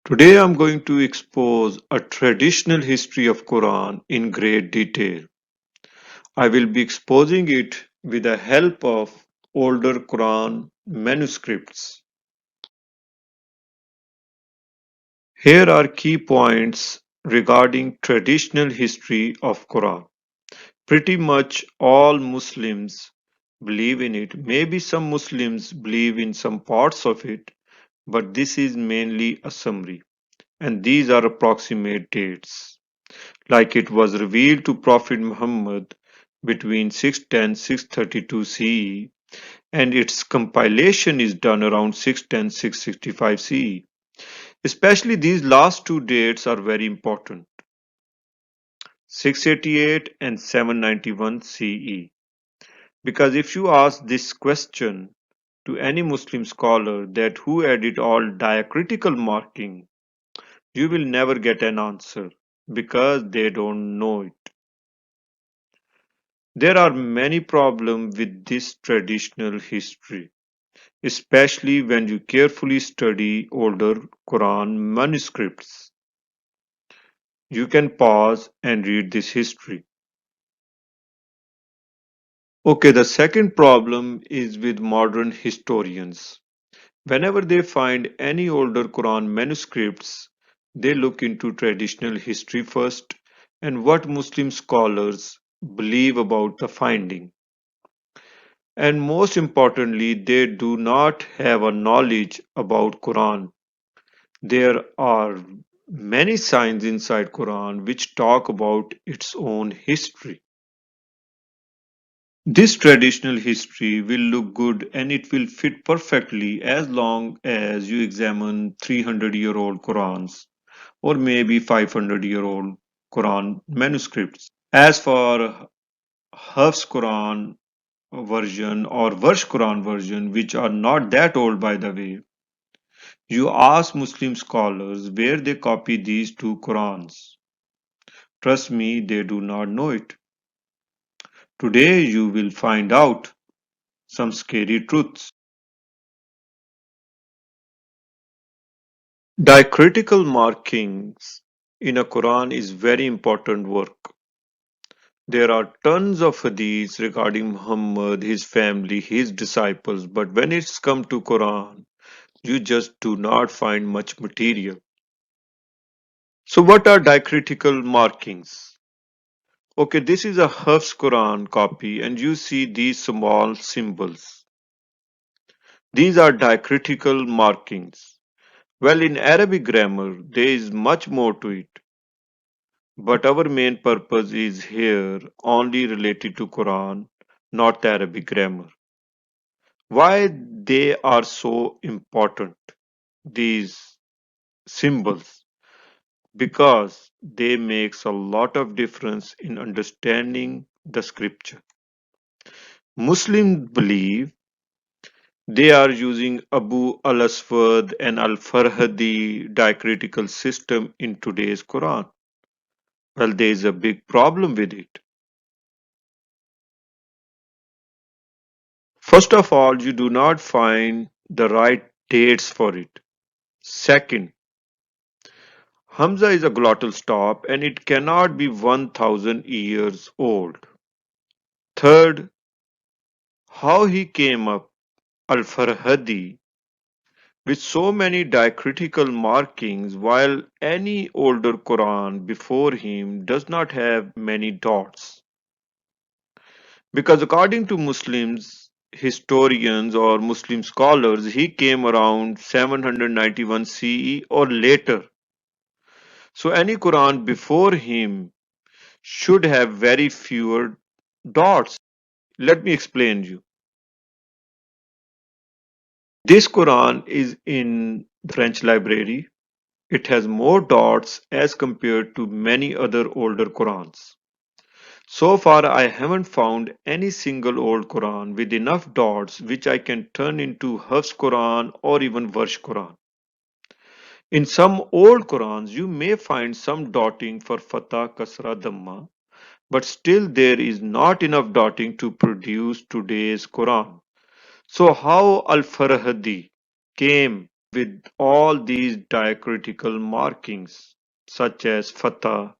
Today I'm going to expose a traditional history of Quran in great detail. I will be exposing it with the help of older Quran manuscripts. Here are key points regarding traditional history of Quran. Pretty much all Muslims believe in it. Maybe some Muslims believe in some parts of it, but this is mainly a summary, and these are approximate dates. Like it was revealed to Prophet Muhammad between 610-632 CE, and its compilation is done around 610-665 CE. Especially these last two dates are very important, 688 and 791 CE. Because if you ask this question to any Muslim scholar that who added all diacritical marking, you will never get an answer because they don't know it. There are many problems with this traditional history, especially when you carefully study older Quran manuscripts. You can pause and read this history. Okay, the second problem is with modern historians. Whenever they find any older Quran manuscripts, they look into traditional history first and what Muslim scholars believe about the finding. And most importantly, they do not have a knowledge about Quran. There are many signs inside Quran which talk about its own history. This traditional history will look good and it will fit perfectly as long as you examine 300-year-old Qurans or maybe 500-year-old Quran manuscripts. As for Hafs Quran version or Varsh Quran version, which are not that old by the way, you ask Muslim scholars where they copy these two Qurans. Trust me, they do not know it. Today you will find out some scary truths. Diacritical markings in a Quran is very important work. There are tons of hadiths regarding Muhammad, his family, his disciples, but when it's come to Quran, you just do not find much material. So what are diacritical markings? Okay, this is a Hafs Quran copy and you see these small symbols. These are diacritical markings. Well, in Arabic grammar, there is much more to it. But our main purpose is here only related to Quran, not Arabic grammar. Why they are so important, these symbols? Because they makes a lot of difference in understanding the scripture. Muslims believe they are using Abu al-Aswad and al-Farhadi diacritical system in today's Quran. Well, there is a big problem with it. First of all, you do not find the right dates for it. Second, Hamza is a glottal stop and it cannot be 1000 years old. Third, how he came up, Al-Farhadi, with so many diacritical markings while any older Quran before him does not have many dots. Because according to Muslims, historians or Muslim scholars, he came around 791 CE or later. So any Quran before him should have very fewer dots. Let me explain you. This Quran is in the French library. It has more dots as compared to many other older Qurans. So far, I haven't found any single old Quran with enough dots which I can turn into Hafs Quran or even Varsh Quran. In some old Qurans, you may find some dotting for Fatah, Kasra, Dhamma, but still there is not enough dotting to produce today's Quran. So how Al-Farhadi came with all these diacritical markings such as Fatah,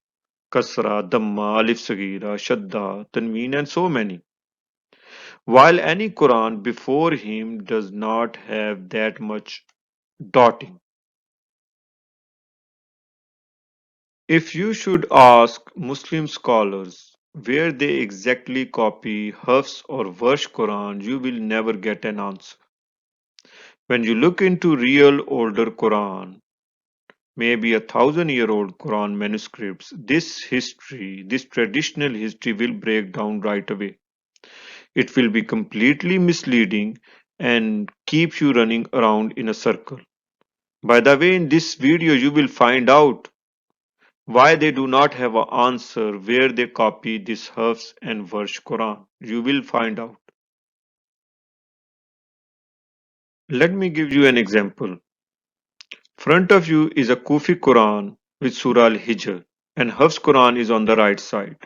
Kasra, Dhamma, Alif Sagira, Shadda, Tanween, and so many. While any Quran before him does not have that much dotting. If you should ask Muslim scholars where they exactly copy Hafs or Warsh Quran, you will never get an answer. When you look into real older Quran, maybe 1,000-year-old Quran manuscripts, this traditional history will break down right away. It will be completely misleading and keep you running around in a circle. By the way, in this video, you will find out why they do not have an answer where they copy this Hafs and Warsh Quran. You will find out. Let me give you an example. Front of you is a Kufi Quran with Surah Al-Hijr, and Hafs Quran is on the right side.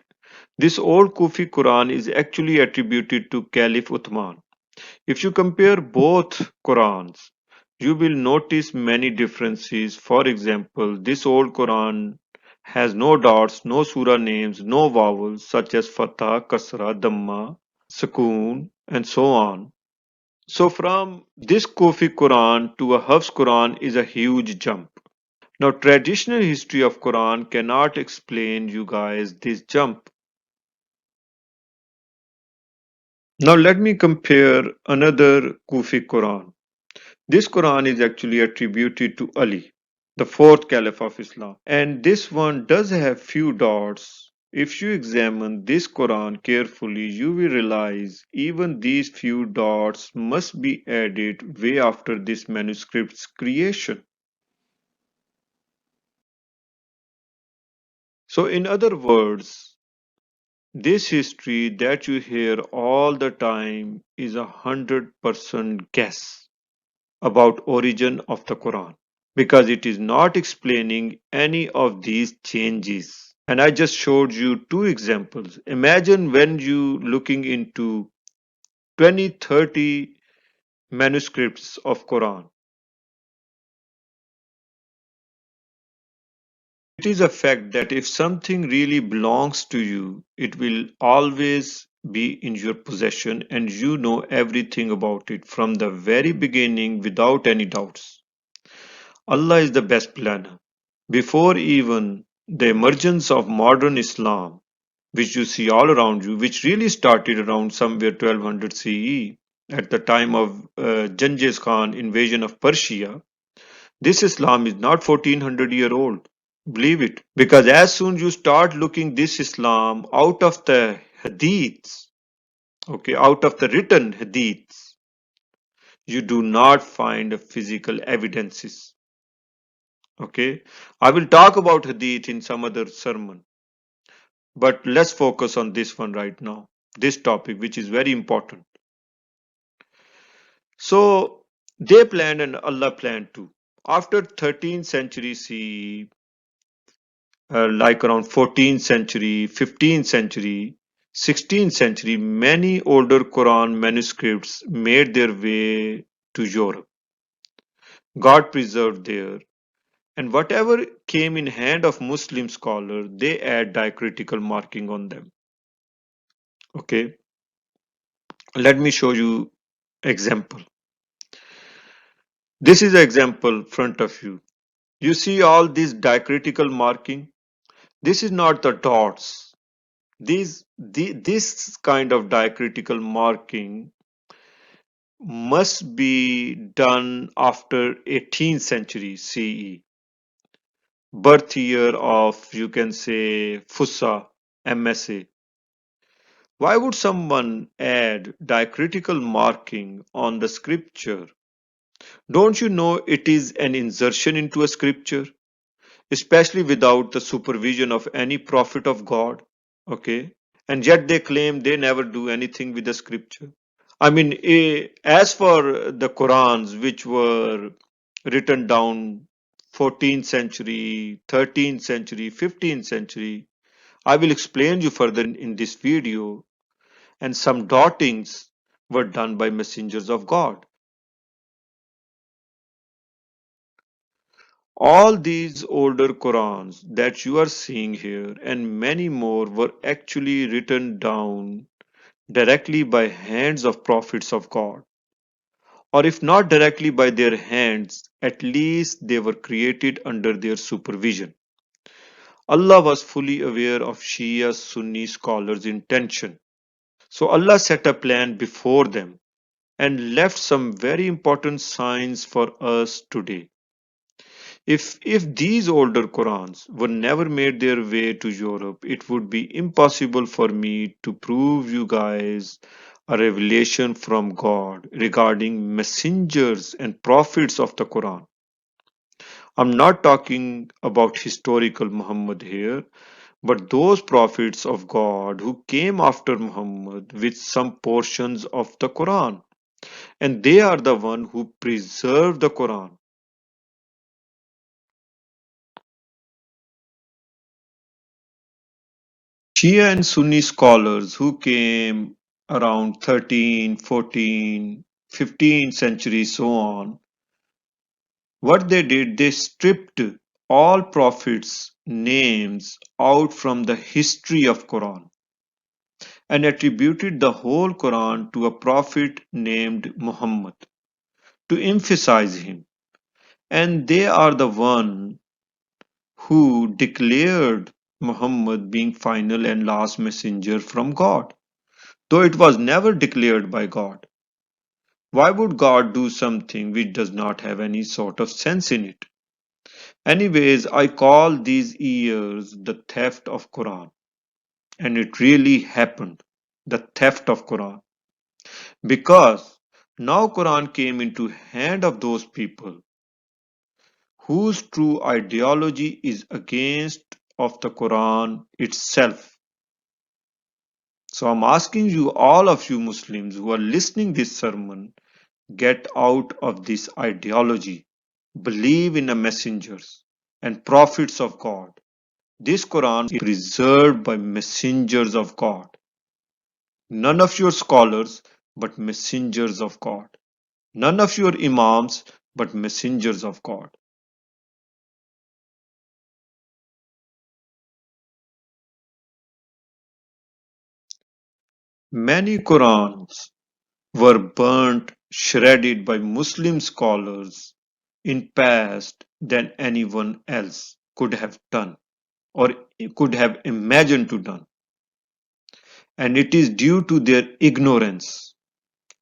This old Kufi Quran is actually attributed to Caliph Uthman. If you compare both Qurans, you will notice many differences. For example, this old Quran has no dots, no surah names, no vowels such as Fatah, Kasra, Dhamma, Sukoon, and so on. So from this Kufi Quran to a Hafs Quran is a huge jump. Now traditional history of Quran cannot explain you guys this jump. Now let me compare another Kufi Quran. This Quran is actually attributed to Ali, the fourth Caliph of Islam. And this one does have few dots. If you examine this Quran carefully, you will realize even these few dots must be added way after this manuscript's creation. So in other words, this history that you hear all the time is 100% guess about origin of the Quran because it is not explaining any of these changes. And I just showed you two examples. Imagine when you looking into 20, 30 manuscripts of Quran. It is a fact that if something really belongs to you, it will always be in your possession and you know everything about it from the very beginning without any doubts. Allah is the best planner. Before even the emergence of modern Islam, which you see all around you, which really started around somewhere 1200 CE at the time of Genghis Khan invasion of Persia, this Islam is not 1400-year old. Believe it. Because as soon you start looking this Islam out of the hadiths, okay, out of the written hadiths, you do not find physical evidences. Okay. I will talk about hadith in some other sermon. But let's focus on this one right now, this topic, which is very important. So they planned and Allah planned too. After 13th century CE, like around 14th century, 15th century, 16th century, many older Quran manuscripts made their way to Europe. God preserved there. And whatever came in hand of Muslim scholar, they add diacritical marking on them. Okay, let me show you example. This is an example front of you. You see all this diacritical marking. This is not the dots. This kind of diacritical marking must be done after 18th century CE. Birth year of, you can say, Fusa, MSA. Why would someone add diacritical marking on the scripture? Don't you know it is an insertion into a scripture? Especially without the supervision of any prophet of God. Okay. And yet they claim they never do anything with the scripture. I mean, as for the Qurans, which were written down 14th century, 13th century, 15th century, I will explain you further in this video. And some dottings were done by messengers of God. All these older Qurans that you are seeing here and many more were actually written down directly by hands of prophets of God. Or if not directly by their hands, at least they were created under their supervision. Allah was fully aware of Shia Sunni scholars' intention. So Allah set a plan before them and left some very important signs for us today. If these older Qurans were never made their way to Europe, it would be impossible for me to prove you guys a revelation from God regarding messengers and prophets of the Quran. I'm not talking about historical Muhammad here, but those prophets of God who came after Muhammad with some portions of the Quran. And they are the one who preserve the Quran. Shia and Sunni scholars who came around 13, 14, 15th century, so on, what they did, they stripped all prophets' names out from the history of Quran and attributed the whole Quran to a prophet named Muhammad to emphasize him. And they are the one who declared Muhammad being final and last messenger from God, though it was never declared by God. Why would God do something which does not have any sort of sense in it? Anyways, I call these years the theft of Quran, and it really happened, the theft of Quran, because now Quran came into hand of those people whose true ideology is against of the Quran itself. So I'm asking you, all of you Muslims who are listening this sermon, get out of this ideology. Believe in the messengers and prophets of God. This Quran is preserved by messengers of God. None of your scholars, but messengers of God. None of your imams, but messengers of God. Many Qurans were burnt, shredded by Muslim scholars in past than anyone else could have done or could have imagined to done. And it is due to their ignorance.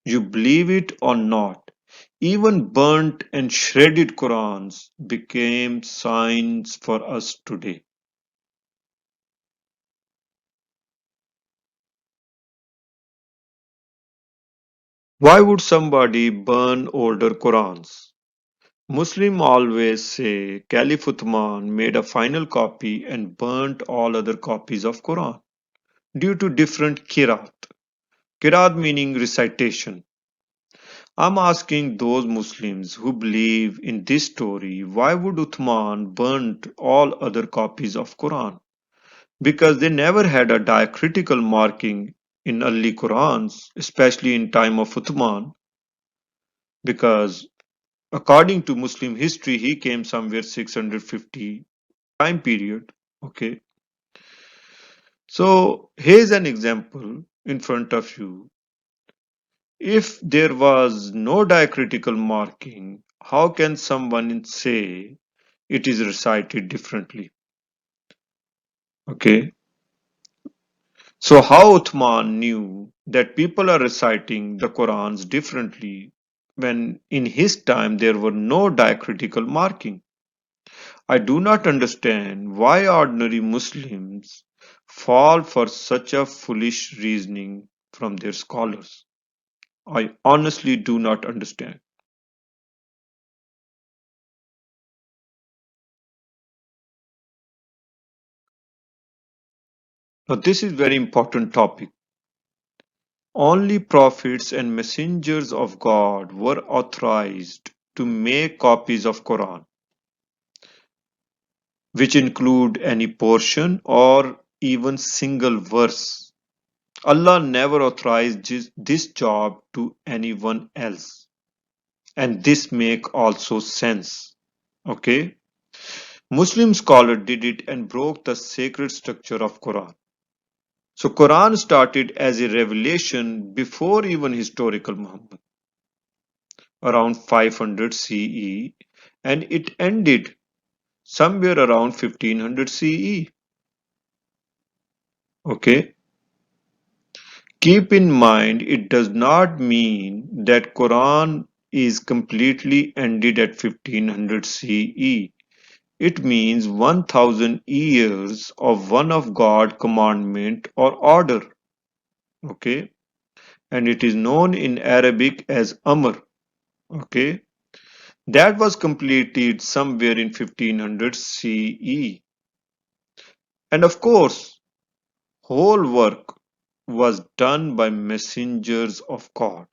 You believe it or not, even burnt and shredded Qurans became signs for us today. Why would somebody burn older Qurans? Muslims always say Caliph Uthman made a final copy and burnt all other copies of Quran due to different kirat. Kirat meaning recitation. I'm asking those Muslims who believe in this story, why would Uthman burnt all other copies of Quran? Because they never had a diacritical marking in early Qurans, especially in time of Uthman, because according to Muslim history, he came somewhere 650 time period. Okay, so here's an example in front of you. If there was no diacritical marking, how can someone say it is recited differently? Okay, so how Uthman knew that people are reciting the Qurans differently when in his time there were no diacritical marking? I do not understand why ordinary Muslims fall for such a foolish reasoning from their scholars. I honestly do not understand. Now this is very important topic. Only prophets and messengers of God were authorized to make copies of Quran, which include any portion or even single verse. Allah never authorized this job to anyone else. And this make also sense. Okay? Muslim scholar did it and broke the sacred structure of Quran. So Quran started as a revelation before even historical Muhammad, around 500 CE, and it ended somewhere around 1500 CE. Okay? Keep in mind it does not mean that Quran is completely ended at 1500 CE. It means 1000 years of one of God commandment or order. Okay? And it is known in Arabic as Amr. Okay? That was completed somewhere in 1500 CE. And of course, whole work was done by messengers of God.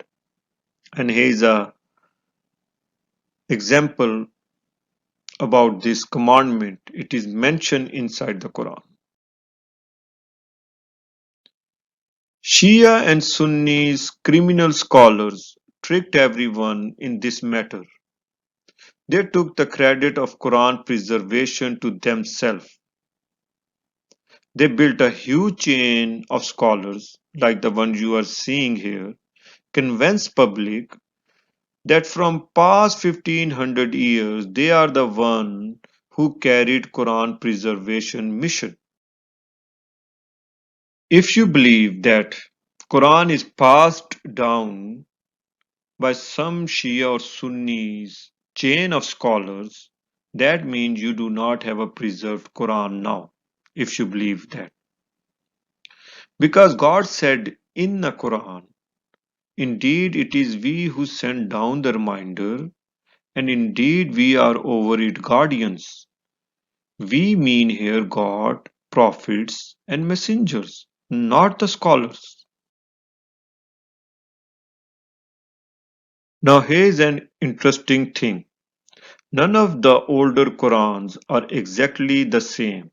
And here is a example about this commandment. It is mentioned inside the Quran. Shia and Sunnis criminal scholars tricked everyone in this matter. They took the credit of Quran preservation to themselves. They built a huge chain of scholars, like the one you are seeing here, convinced public that from past 1500 years they are the one who carried Quran preservation mission. If you believe that Quran is passed down by some Shia or Sunnis chain of scholars, that means you do not have a preserved Quran now, if you believe that. Because God said in the Quran, indeed it is we who send down the reminder, and indeed we are over it guardians. We mean here God, prophets, and messengers, not the scholars. Now here's an interesting thing. None of the older Qurans are exactly the same.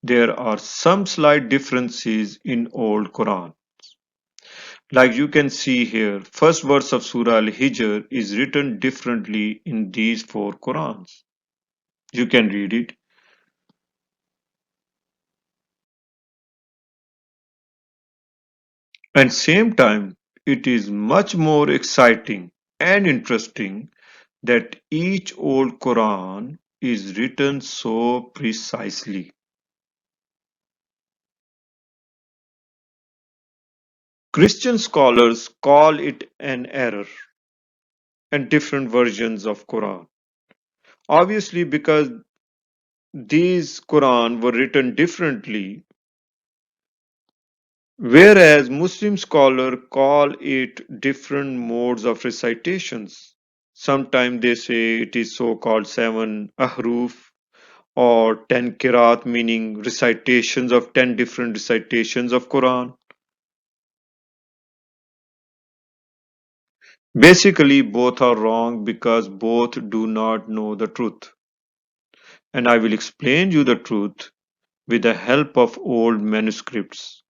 There are some slight differences in old Quran. Like you can see here, first verse of Surah Al-Hijr is written differently in these four Qurans. You can read it. And same time, it is much more exciting and interesting that each old Quran is written so precisely. Christian scholars call it an error and different versions of Quran. Obviously, because these Quran were written differently, whereas Muslim scholars call it different modes of recitations. Sometimes they say it is so-called seven ahruf or 10 kirat, meaning recitations of 10 different recitations of Quran. Basically, both are wrong because both do not know the truth. And I will explain you the truth with the help of old manuscripts.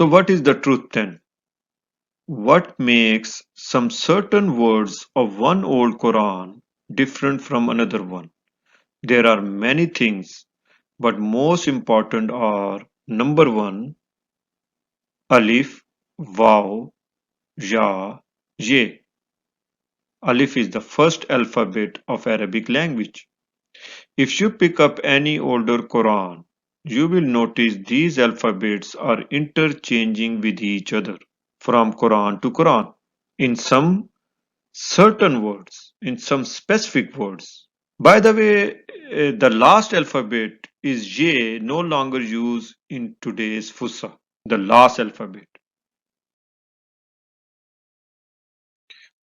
So, what is the truth then? What makes some certain words of one old Quran different from another one? There are many things, but most important are number one, alif, waw, ya, ye. Alif is the first alphabet of Arabic language. If you pick up any older Quran, you will notice these alphabets are interchanging with each other from Quran to Quran in some certain words, in some specific words. By the way, the last alphabet is J, no longer used in today's Fusa, the last alphabet.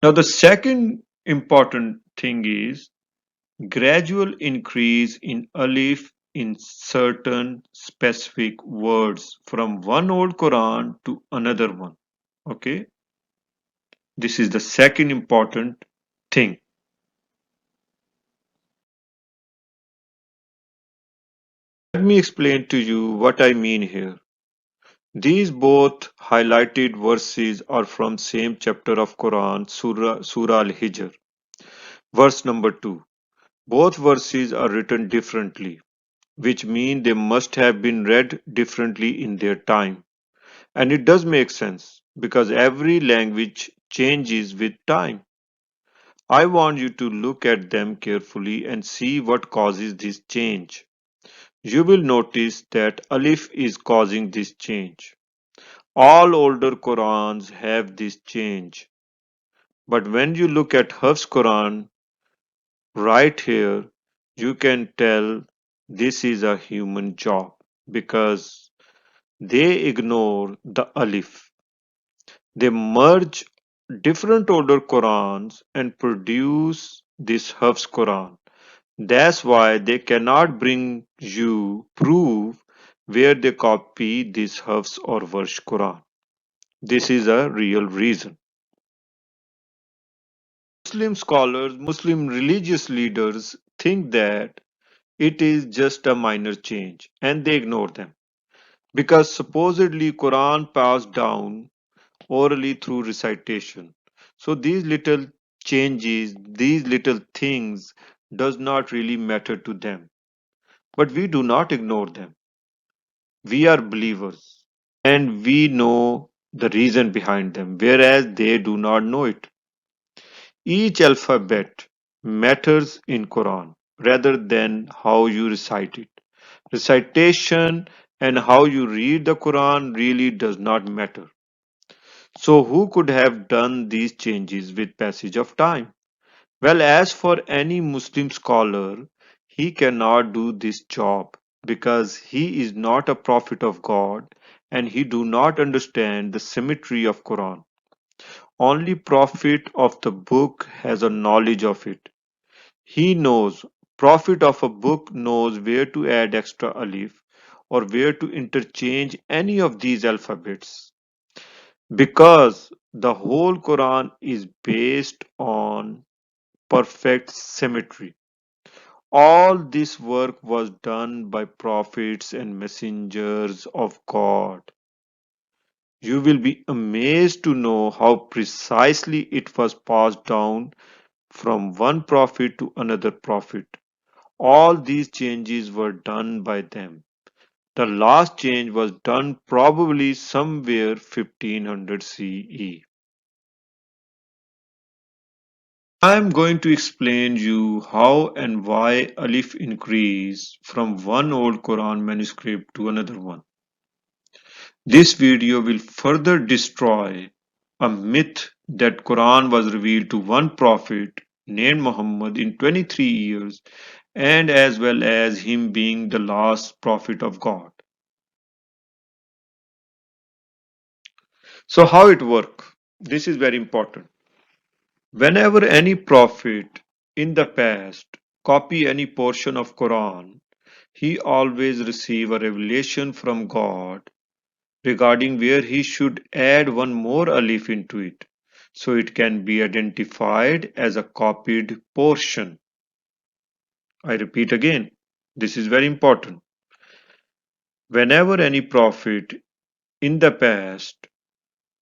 Now, the second important thing is gradual increase in alif in certain specific words from one old Quran to another one. Okay, this is the second important thing. Let me explain to you what I mean here. These both highlighted verses are from same chapter of Quran, Surah Al-Hijr, verse number 2. Both verses are written differently, which mean they must have been read differently in their time. And it does make sense because every language changes with time. I want you to look at them carefully and see what causes this change. You will notice that Alif is causing this change. All older Qurans have this change. But when you look at Hafs Quran right here, you can tell this is a human job because they ignore the Alif. They merge different older Qurans and produce this Hafs Quran. That's why they cannot bring you proof where they copy this Hafs or Warsh Quran. This is a real reason. Muslim scholars, Muslim religious leaders think that it is just a minor change and they ignore them because supposedly Quran passed down orally through recitation. So these little changes, these little things does not really matter to them. But we do not ignore them. We are believers and we know the reason behind them, whereas they do not know it. Each alphabet matters in Quran rather than how you recite it. Recitation and how you read the Quran really does not matter. So who could have done these changes with passage of time? Well, as for any Muslim scholar, he cannot do this job because he is not a prophet of God and he do not understand the symmetry of Quran. Only prophet of the book has a knowledge of it. He knows, prophet of a book knows where to add extra alif or where to interchange any of these alphabets because the whole Quran is based on perfect symmetry. All this work was done by prophets and messengers of God. You will be amazed to know how precisely it was passed down from one prophet to another prophet. All these changes were done by them. The last change was done probably somewhere 1500 CE. I am going to explain you how and why alif increase from one old Quran manuscript to another one. This video will further destroy a myth that Quran was revealed to one prophet named Muhammad in 23 years and as well as him being the last prophet of God. So how it work? This is very important. Whenever any prophet in the past copy any portion of Quran, he always receive a revelation from God regarding where he should add one more alif into it, so it can be identified as a copied portion. I repeat again, this is very important. Whenever any prophet in the past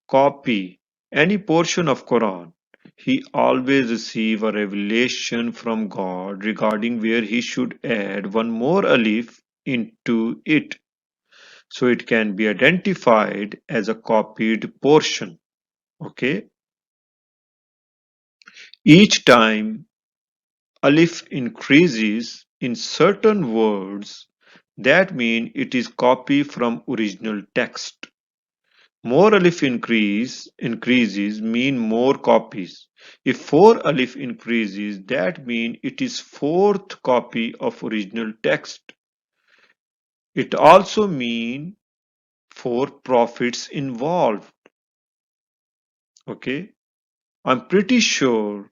copy any portion of Quran, he always receive a revelation from God regarding where he should add one more alif into it, so it can be identified as a copied portion. Okay. Each time alif increases in certain words, that means it is copy from original text. More alif increases mean more copies. If four alif increases, that means it is fourth copy of original text. It also means four prophets involved. Okay, I'm pretty sure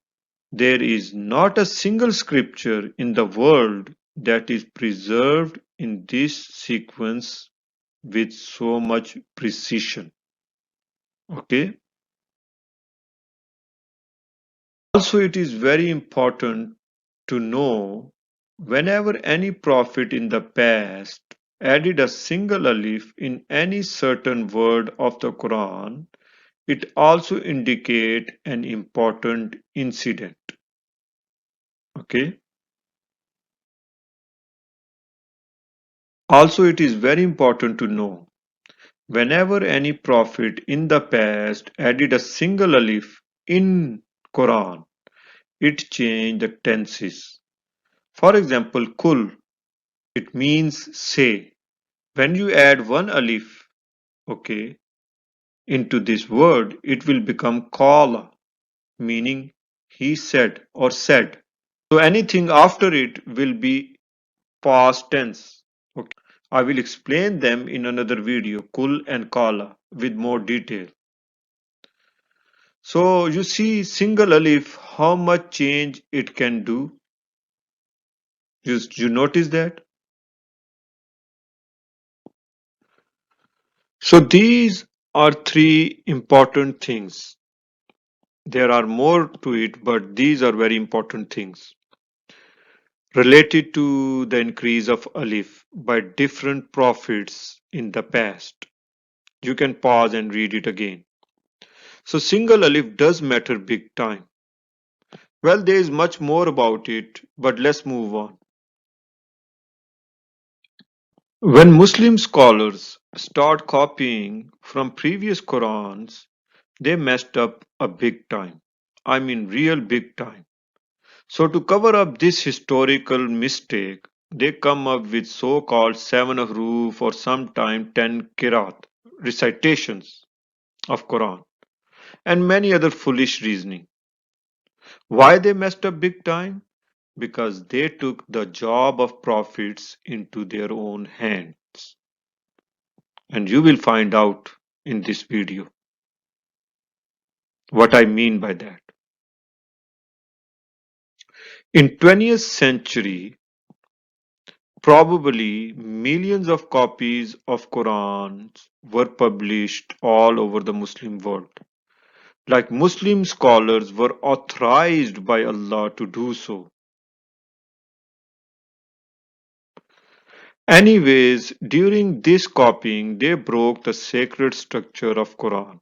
there is not a single scripture in the world that is preserved in this sequence with so much precision. Okay. Also, it is very important to know whenever any prophet in the past added a single alif in any certain word of the Quran, it also indicates an important incident. Okay. Also, it is very important to know whenever any prophet in the past added a single alif in Quran, it changed the tenses. For example, kul, it means say. When you add one alif, okay, into this word, it will become qala, meaning he said or said. So anything after it will be past tense. Okay. I will explain them in another video, kul and kala, with more detail. So you see single alif, how much change it can do. You notice that? So these are three important things. There are more to it, but these are very important things related to the increase of alif by different prophets in the past. You can pause and read it again. So single alif does matter big time. Well, there is much more about it, but let's move on. When Muslim scholars start copying from previous Qurans, they messed up a big time. I mean, real big time. So, to cover up this historical mistake, they come up with so called seven of Roof or sometime 10 Kirat recitations of Quran and many other foolish reasoning. Why they messed up big time? Because they took the job of prophets into their own hands. And you will find out in this video what I mean by that. In 20th century, probably millions of copies of Qurans were published all over the Muslim world. Like Muslim scholars were authorized by Allah to do so. Anyways, during this copying, they broke the sacred structure of Quran.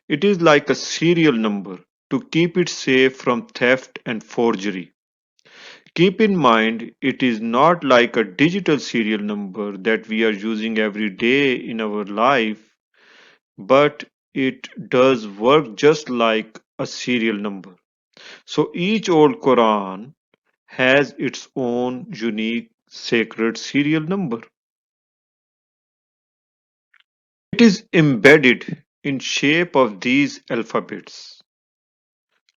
It is like a serial number to keep it safe from theft and forgery. Keep in mind, it is not like a digital serial number that we are using every day in our life, but it does work just like a serial number. So each old Quran has its own unique sacred serial number. It is embedded in shape of these alphabets.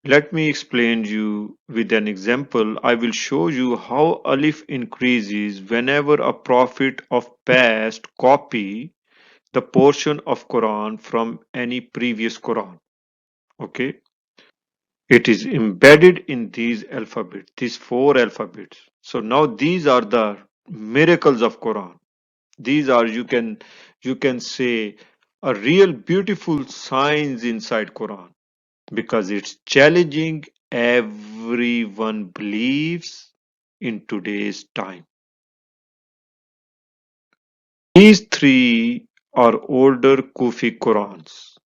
Let me explain you with an example. I will show you how alif increases whenever a prophet of past copy the portion of Quran from any previous Quran. Okay. It is embedded in these alphabets, these four alphabets. So now these are the miracles of Quran. These are you can say a real beautiful signs inside Quran because it's challenging everyone believes in today's time. These three are older Kufi Qurans.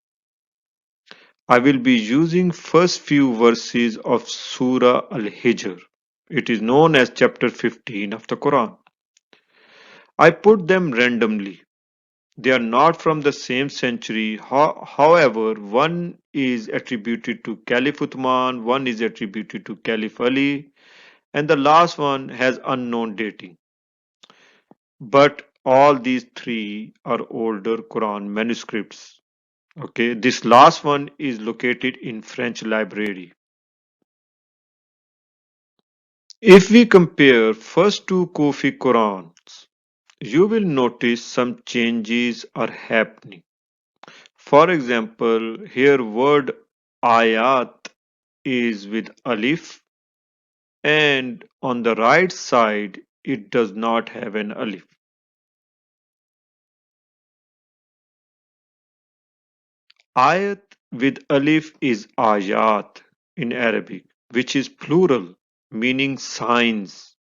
I will be using first few verses of Surah Al-Hijr. It is known as chapter 15 of the Quran. I put them randomly. They are not from the same century. However, one is attributed to Caliph Uthman, one is attributed to Caliph Ali, and the last one has unknown dating. But all these three are older Quran manuscripts. Okay, this last one is located in French library. If we compare first two Kufi Qurans, you will notice some changes are happening. For example, here word ayat is with alif and on the right side it does not have an alif. Ayat with alif is ayat in Arabic, which is plural, meaning signs.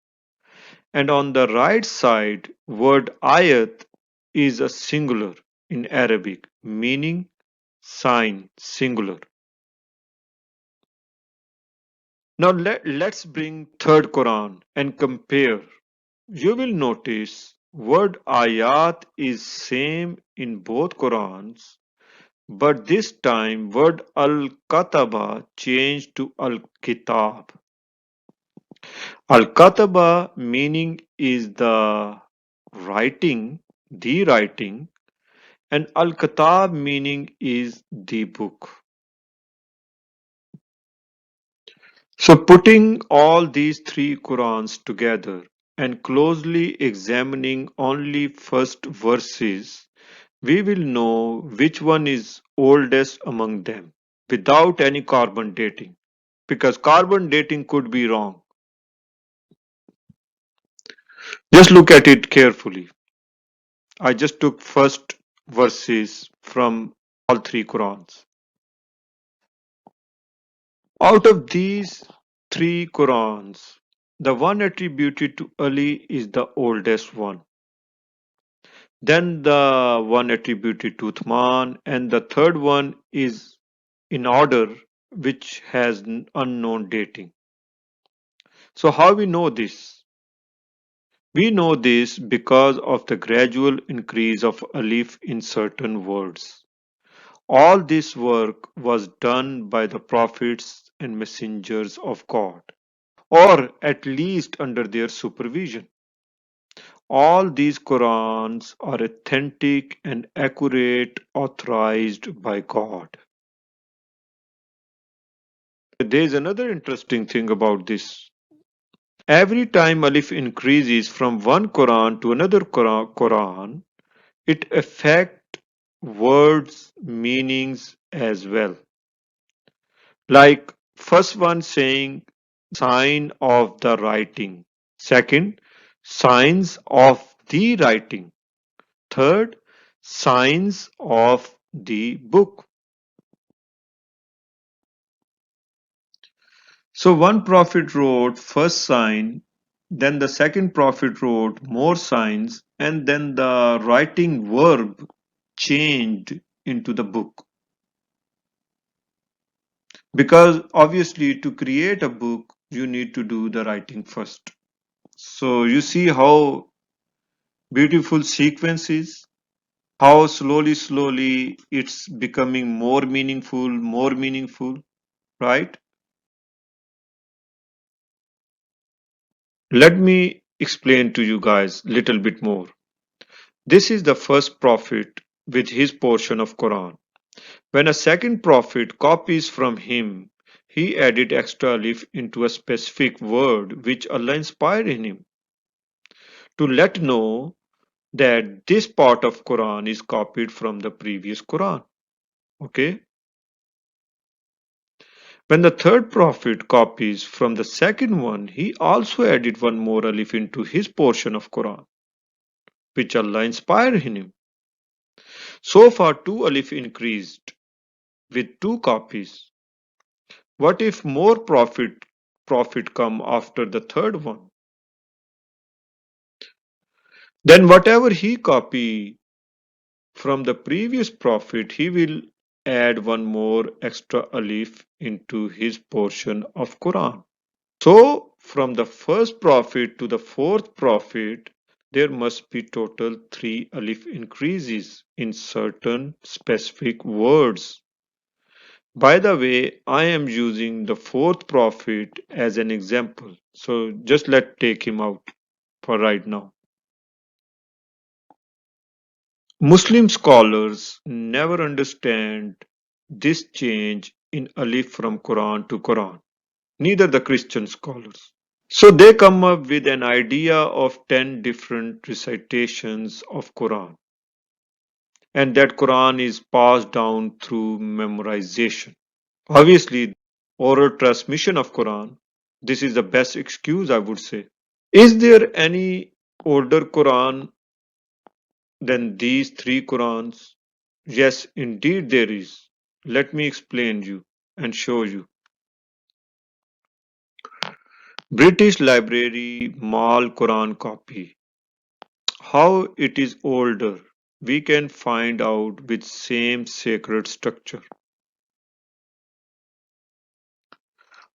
And on the right side, word ayat is a singular in Arabic, meaning sign, singular. Now let's bring third Quran and compare. You will notice word ayat is same in both Qurans, but this time word al-kataba changed to al-kitab. Al-kataba meaning is writing, the writing, and al-kitab meaning is the book. So putting all these three Qurans together and closely examining only first verses, we will know which one is oldest among them without any carbon dating, because carbon dating could be wrong. Just look at it carefully. I just took first verses from all three Qurans. Out of these three Qurans, the one attributed to Ali is the oldest one. Then the one attributed to Uthman, and the third one is in order which has unknown dating. So how we know this? We know this because of the gradual increase of alif in certain words. All this work was done by the prophets and messengers of God, or at least under their supervision. All these Qurans are authentic and accurate, authorized by God. There is another interesting thing about this. Every time alif increases from one Quran to another Quran, it affects words' meanings as well. Like first one saying sign of the writing. Second, signs of the writing. Third, signs of the book. So one prophet wrote first sign, then the second prophet wrote more signs, and then the writing verb changed into the book. Because obviously, to create a book, you need to do the writing first. So you see how beautiful sequence is, how slowly it's becoming more meaningful, right? Let me explain to you guys little bit more. This is the first prophet with his portion of Quran. When a second prophet copies from him, he added extra alif into a specific word which Allah inspired in him to let know that this part of Quran is copied from the previous Quran. Okay? When the third prophet copies from the second one, he also added one more alif into his portion of Quran, which Allah inspired in him. So far, two alif increased with two copies. What if more prophet come after the third one? Then whatever he copy from the previous prophet, he will add one more extra alif into his portion of Quran. So from the first prophet to the fourth prophet, there must be total three alif increases in certain specific words. By the way, I am using the fourth prophet as an example. So just let take him out for right now. Muslim scholars never understand this change in alif from Quran to Quran. Neither the Christian scholars. So they come up with an idea of 10 different recitations of Quran, and that Quran is passed down through memorization. Obviously, oral transmission of Quran, this is the best excuse I would say. Is there any older Quran than these three Qurans? Yes, indeed there is. Let me explain you and show you. British Library Mal Quran copy. How it is older, we can find out with same sacred structure.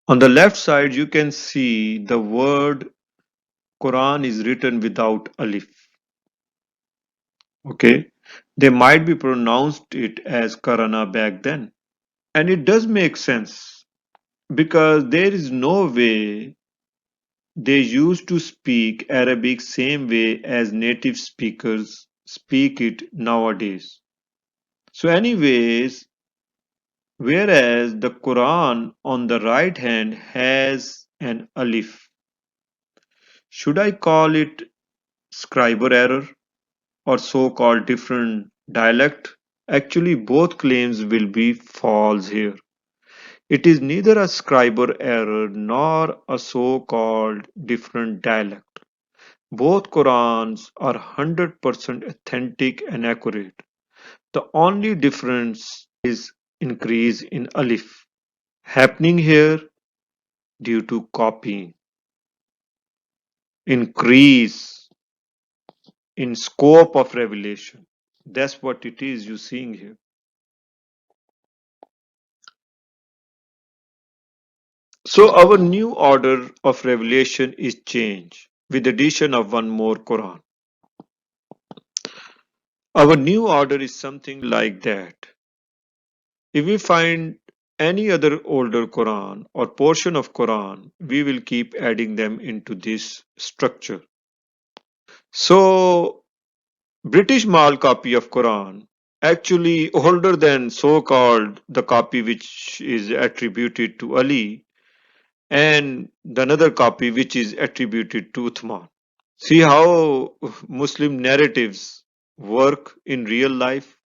On the left side, you can see the word Quran is written without alif. Okay, they might be pronounced it as Karana back then, and it does make sense because there is no way they used to speak Arabic same way as native speakers speak it nowadays. So, anyways, whereas the Quran on the right hand has an alif, should I call it scriber error or so called different dialect? Actually, both claims will be false here. It is neither a scriber error nor a so called different dialect. Both Qurans are 100% authentic and accurate. The only difference is increase in alif happening here due to copying, increase in scope of revelation. That's what it is you're seeing here. So our new order of revelation is changed with addition of one more Quran. Our new order is something like that. If we find any other older Quran or portion of Quran, we will keep adding them into this structure. So British Mal copy of Quran actually older than so-called the copy which is attributed to Ali and the another copy which is attributed to Uthman. See how Muslim narratives work in real life.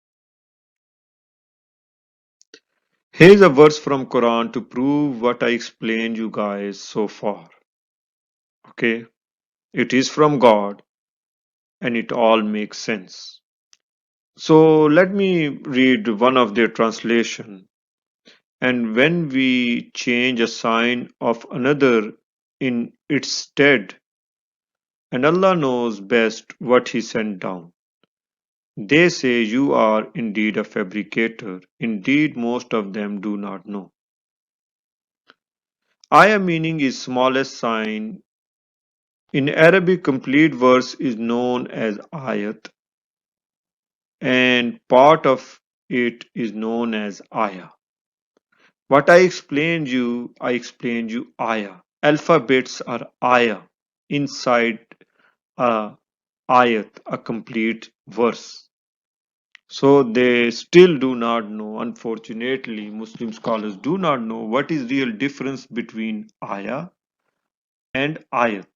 Here's a verse from Quran to prove what I explained you guys so far. Okay, it is from God and it all makes sense. So let me read one of their translation. And when we change a sign of another in its stead, and Allah knows best what He sent down. They say you are indeed a fabricator. Indeed, most of them do not know. Ayah meaning is smallest sign. In Arabic, complete verse is known as ayat, and part of it is known as ayah. What I explained you ayah. Alphabets are ayah inside a ayat, a complete verse. So they still do not know, unfortunately, Muslim scholars do not know what is real difference between ayah and ayat.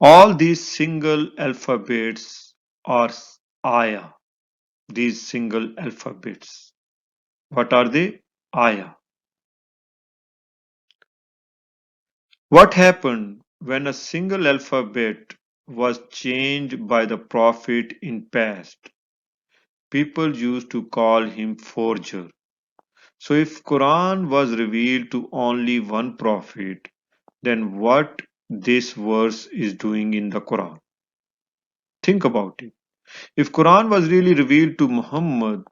All these single alphabets are ayah, these single alphabets. What are they? Ayah. What happened when a single alphabet was changed by the Prophet in past? People used to call him forger. So if Quran was revealed to only one prophet, then what this verse is doing in the Quran? Think about it. If Quran was really revealed to Muhammad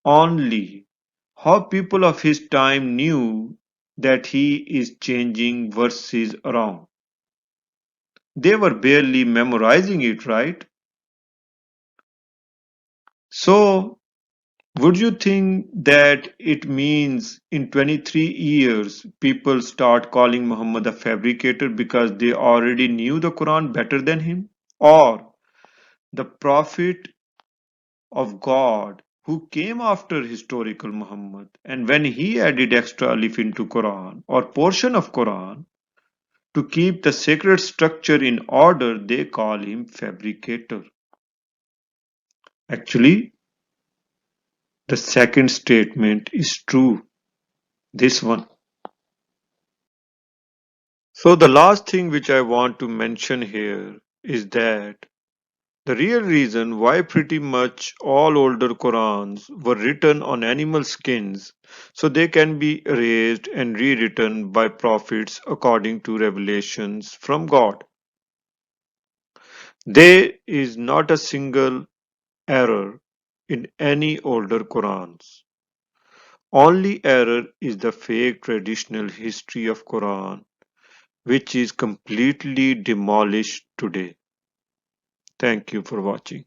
only, how people of his time knew that he is changing verses around? They were barely memorizing it, right? So would you think that it means in 23 years people start calling Muhammad a fabricator because they already knew the Quran better than him? Or the prophet of God who came after historical Muhammad and when he added extra alif into Quran or portion of Quran to keep the sacred structure in order, they call him fabricator. Actually, the second statement is true. This one. So the last thing which I want to mention here is that The real reason why pretty much all older Qurans were written on animal skins so they can be erased and rewritten by prophets according to revelations from God. There is not a single error in any older Qurans. Only error is the fake traditional history of Quran which is completely demolished today. Thank you for watching.